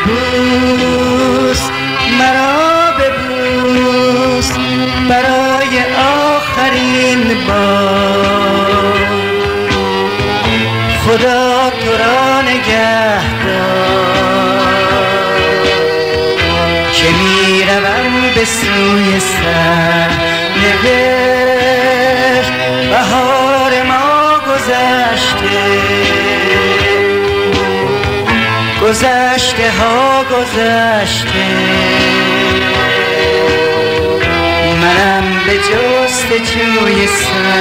ببوس مرا ببوس برای آخرین بار. خدا تو را نگهدار که میروم به سوی سرنوشت. بهار ما گذشته، گذشته ها گذشته، منم به جستجوی سرنوشت.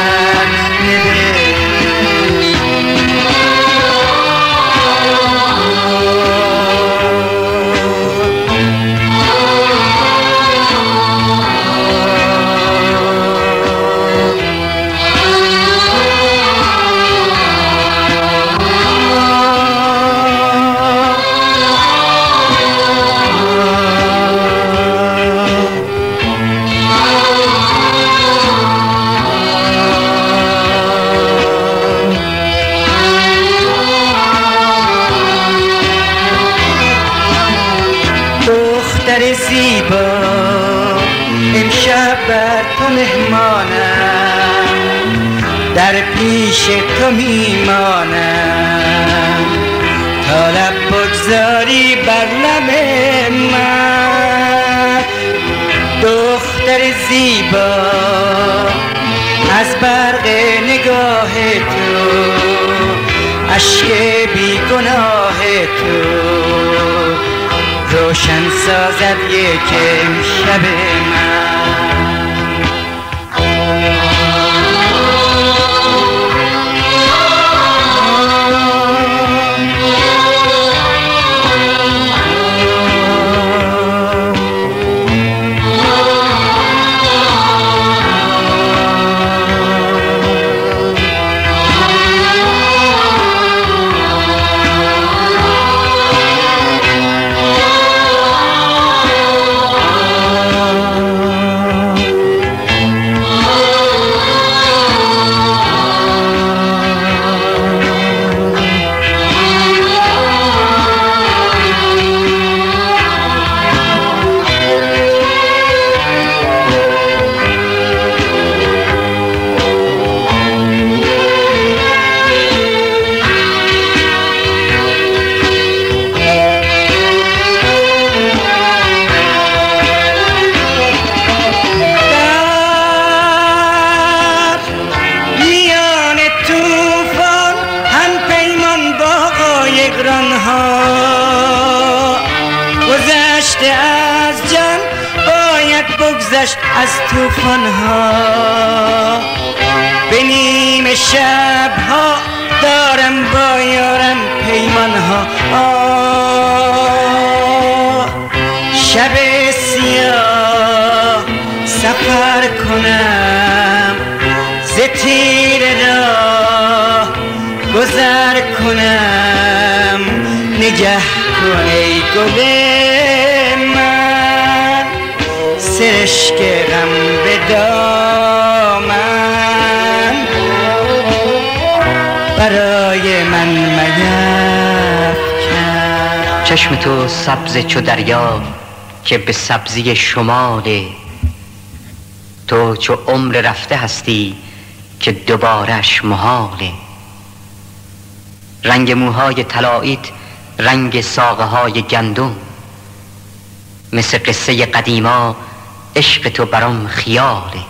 دختر زیبا امشب بر تو مهمانم، در پیش تو میمانم تا لب بگذاری بر لب من. دختر زیبا از برق نگاه تو، اشک بیگناه تو روشن سازد یک امشب من. گذشته از جان باید بگذشت از طوفان ها. به نیمه شب ها دارم با یارم پیمان ها. شب سیاه سفر کنم، ز تیر راه گذر کنم. نگه کن ای گل من، سرشک غم به دامن برای من میفکن. چشم تو سبز چو دریا که به سبزی شماله، تو چو عمر رفته هستی که دوبارش محاله. رنگ موهای طلاییت رنگ ساقه های گندم، مثل قصه قدیما عشق تو برام خیاله.